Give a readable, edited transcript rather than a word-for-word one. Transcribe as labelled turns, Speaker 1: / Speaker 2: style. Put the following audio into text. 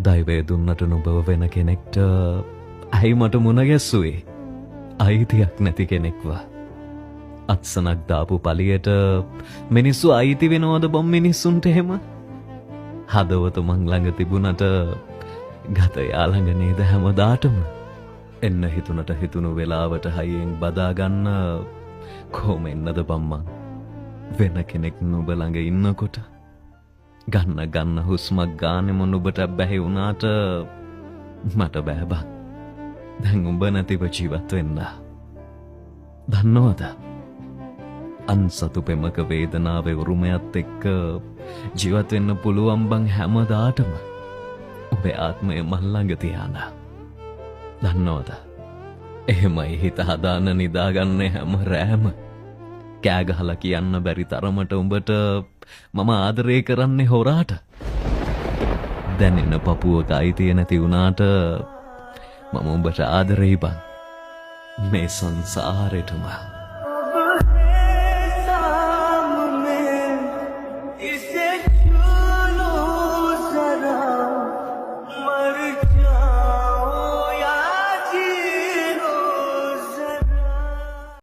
Speaker 1: දෛවය දුන්නට නුඹව වෙන කෙනෙක්ට ඇයි මට මුණ ගැස්සුවේ? අයිතියක් නැති කෙනෙක්ව. අත්සනක් දාපු පලියට මිනිස්සු අයිති වෙනවද බොම් මිනිස්සුන්ට එහෙම? හදවත මං ළඟ තිබුණට ගත යා ළඟ නේද හැමදාටම? එන්න හිතුනට හිතුණු වෙලාවට හයියෙන් බදාගන්න කොහොම එන්නද බම්මන්? වෙන කෙනෙක් නුඹ ළඟ ඉන්නකොට ගන්න හුස්මක් ගානෙම නුඹට බැහැ වුණාට මට බෑ බං. දැන් උඹ නැතිව ජීවත් වෙන්න. දන්නවද? අන්සතු පෙමක වේදනාවේ උරුමයත් එක්ක ජීවත් වෙන්න පුළුවන් බං හැමදාටම. ඔබේ ආත්මය මන් ළඟ තියාන. දන්නවද? එහෙමයි හිත හදාන නිදාගන්නේ හැම රෑම. කෑ ගහලා කියන්න බැරි තරමට උඹට මම ආදරේ කරන්නේ හොරාට. දැනෙන පපුවක අයිතිය නැති වුණාට මම උඹට ආදරෙයි බං. මේ සංසාරෙටම.
Speaker 2: इसे छू लो जरा मर जा